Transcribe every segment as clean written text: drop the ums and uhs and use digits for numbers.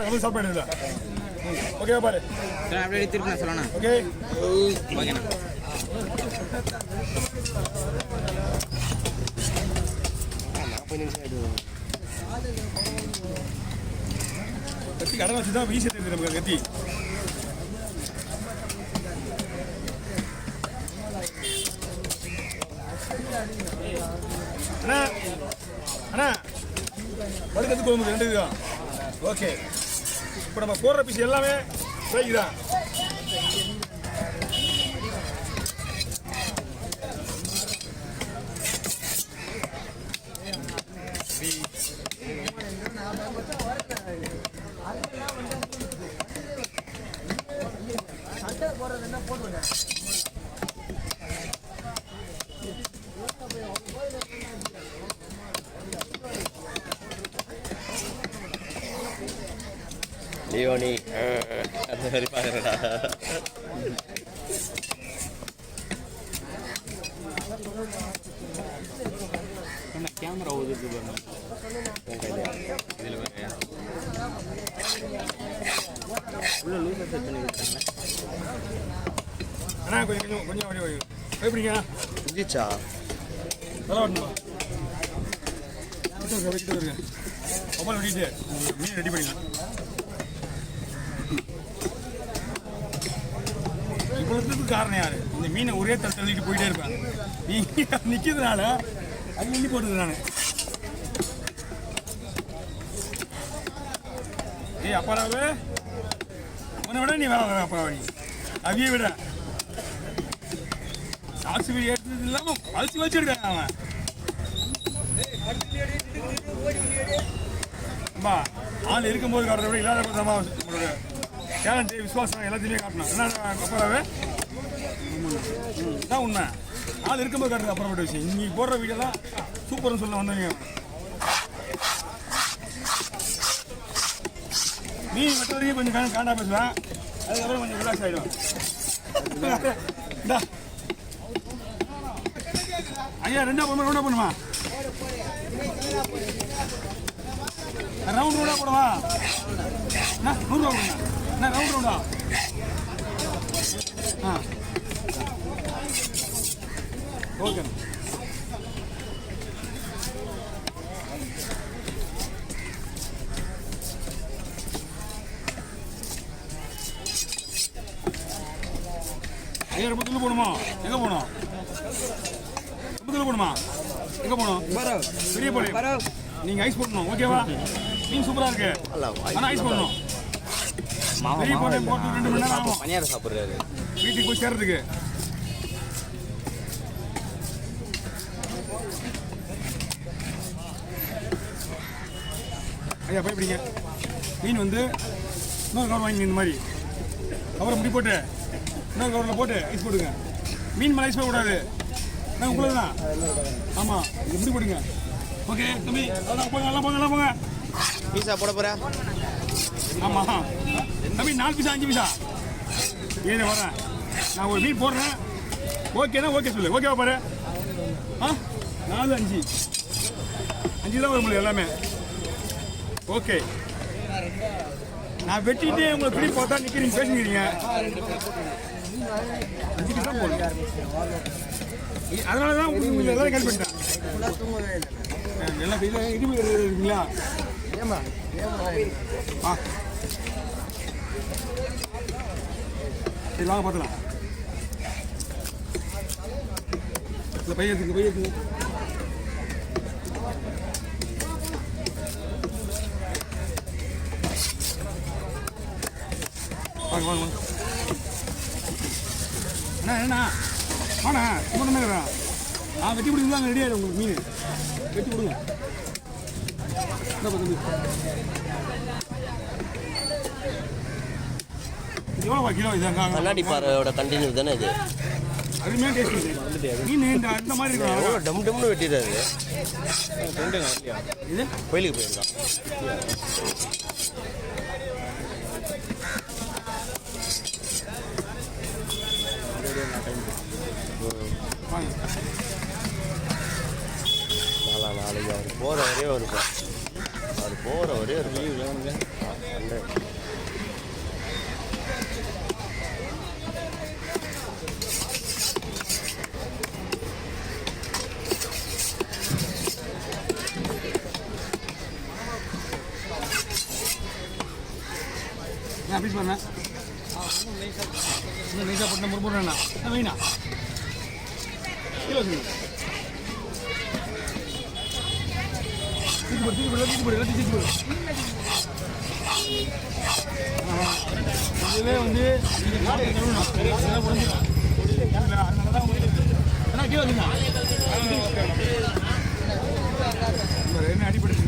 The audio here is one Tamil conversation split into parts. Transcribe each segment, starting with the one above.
எல்லாம் ஸ்டார்ட் பண்ணிடுங்க. ஓகே பாரு. அப்படியே திருப்பி நான் சொல்லணும். ஓகே ஓகேண்ணா. கத்தி கடை வச்சு தான் வீசி தெரியுது நமக்கு கத்தி. அண்ணா அண்ணா படுக்கிறது குழம்பு 2 இதுதான். ஓகே இப்போ நம்ம போடுற பீஸ் எல்லாமே ஃப்ரை தான். லியோனி அந்த மாதிரி பாக்குறடா. கேமரா ஓதுது பாருங்க. இதில் உள்ள லூஸ் செட் பண்ணி கொடுத்தாங்க. அண்ணா கொஞ்சம் கொஞ்சம் எப்படிங்க முடிச்சா நல்லா வரணுமா? வச்சுட்டு வருங்க. மொபைல் வெட்டிட்டு மீன் ரெடி பண்ணிடலாம். இவ்வளோத்துக்கு காரணம் யாரு? இந்த மீனை ஒரே தள்ளிட்டு போயிட்டே இருப்பேன். நீங்க நிற்கிறதுனால அது நின்று போட்டுது நான். ஏய் அப்பாராவே உன்னை விட நீ வேலை அப்பாராவ நீ அவிய விட சாட்சி வீடு எடுத்தது இல்லாமல் வலிச்சு வச்சுருக்காங்க அவன். அம்மா ஆள் இருக்கும்போது காட்டுறத விட இல்லாத நம்மளோட டேலண்ட்டு விசுவாசம் எல்லாத்தையுமே காட்டணும். என்ன அப்பாராவே தான் உண்மை. ஆள் இருக்கும்போது காட்டுறது அப்புறப்பட்ட விஷயம். இன்னைக்கு போடுற வீடியோலாம் சூப்பர்னு சொல்ல வந்தவங்க. மீன் வெட்ட வரைக்கும் கொஞ்சம் காண்டா பேசுவேன். அதுக்கப்புறம் கொஞ்சம் ரிலாக்ஸ் ஆகிடும். ஐயா ரவுண்டா பண்ணுமா? ரவுண்ட் ரவுண்டா போடுவா. என்ன 100 ரூபா கொடுங்க. என்ன ரவுண்டா? ஆ ஓகே. ஐயா ரொம்ப தூரம் போகணுமா? எங்கே போகணும்? ரொம்ப தூரம் போகணுமா? எங்கே போகணும்? பெரிய போடு. நீங்கள் ஐஸ் போடணும். ஓகேவா? மீன் சூப்பராக இருக்கு. ஆனால் ஐஸ் போடணும். பெரிய போட்டு 2 மணி நேரம் ஆகும். பனியாரம் சாப்பிட்றாரு வீட்டுக்கு போய் சேர்றதுக்கு. ஐயா பயப்படிங்க. மீன் வந்து இன்னொரு கவர் வாங்கி இந்த மாதிரி கவரை முடி போட்டு இன்னொரு கவரில் போட்டு ஐஸ் போடுங்க. மீன் மேலே ஐஸ் போடக்கூடாது. நான் உங்களுக்கு தான். ஆமாம் இது முடி போடுங்க. ஓகே தம்பி நல்லா போங்க. பீஸா போட போகிறா? ஆமாம் தம்பி 4 பீஸா 5 பீஸா ஏன் வரேன். நான் ஒரு மீன் போடுறேன். ஓகேண்ணா ஓகே சொல்லு. ஓகேவா பாரு. 4 5 தான் வரும் எல்லாமே. ஓகே நான் வெட்டிட்டே உங்களை திரும்பி பார்த்தா நிற்கிறீங்க பேசுகிறீங்க. 5 பீஸ் தான் போடணும். அதனால தான் உங்களுக்கு எல்லாரும் கேள்வி பண்ணிட்டேன். எல்லாம் கையில் இடிமை இருக்குங்களா? சரி வாங்க பார்த்துலாம். இல்லை பையத்துக்கு வாங்க அண்ணா வாண்ணா சும்மா தானேங்கிறேன். வெட்டி பிடிக்கலாம் ரெடி ஆகிடும் உங்களுக்கு. மீன் வெட்டி கொடுங்க. எவ்வளோ கிலோ இதாங்க? கண்ணாடி பாறையோட கண்டினியூ தானே இது. அதுமே டேஸ்ட் மீன் இந்த மாதிரி இருக்கும். டம் டம்னு வெட்டிடுறாரு. இது கோயிலுக்கு போயிருக்கான். நாளைக்கு அவர் போகிற வரையும் இருப்பார். அவர் போகிற வரையும் இருப்பார். நான் பீஸ் பண்ணேன் இன்னும் நைஸாக போட்டு முறுமுறுண்ணா வைண்ணா கிலோ சொல்லுங்க தூக்கி போடு எல்லாத்தையும் தூக்கி போடு இதுவே வந்து அதனால தான் அண்ணா கிலோ வச்சுங்க என்ன அடிப்படுது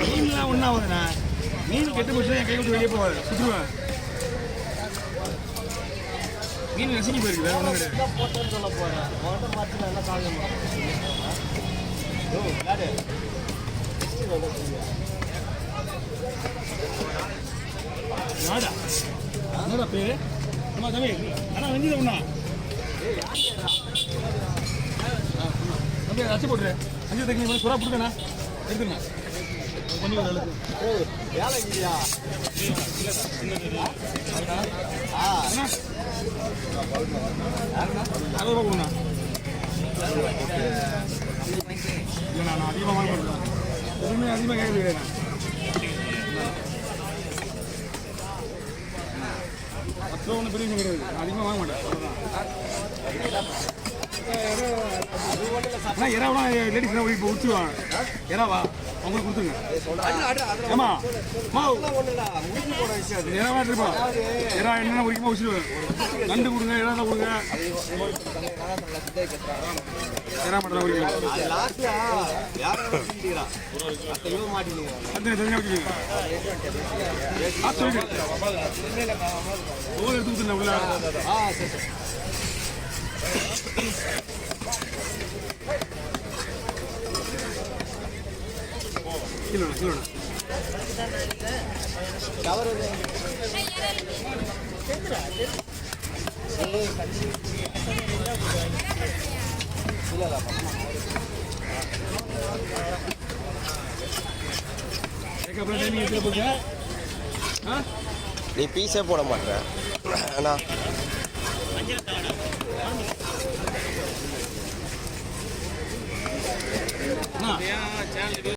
மீன்லாம் ஒன்றா ஆகுதுண்ணா மீன் கெட்டு போச்சுன்னா என் கை விட்டு வெளியே போவாது சுற்றுவேன் மீன் நசுங்கி போயிருக்கு வேற ஒன்றும் கிடையாது நாடா என்னடா பேரு அம்மா தம்பி அண்ணா வெஞ்சது ஒண்ணா தம்பி அச்சு போட்டுரு அஞ்சு தைக்க சுறா பிடிக்கண்ணா எடுத்துண்ணா கொஞ்சம் ஒரு அளவுக்கு வேலை இல்லையா அறுபது ரூபா கொடுண்ணா இல்லைண்ணா நான் அதிகமாக வாங்க மாட்டேன் எதுவுமே அதிகமாக கேட்குறது கிடையாதுண்ணா 10 ரூபா ஒன்றும் பெரிய விஷயம் கிடையாது அதிகமாக வாங்க மாட்டேன் அண்ணா எறாவா லேடிஸ் இப்போ உடிச்சுவாங்க எறாவா அவங்களுக்கு கொடுத்துருங்க ஏமா எறாவா இருப்பா எறா என்னென்ன உரிக்கமா உடிச்சிடுவேன் நண்டு கொடுங்க எறா கொடுங்க எறா மட்டும் தான் உரிக்கலாம் தனியாக வச்சுக்கோங்க ஒவ்வொரு எடுத்து கொடுத்துருந்தேன் உள்ள கிலோண்ணா கிலோண்ணா டைமிங் எடுத்து போங்க நீ பீஸே போட மாட்டேன் அண்ணா அண்ணா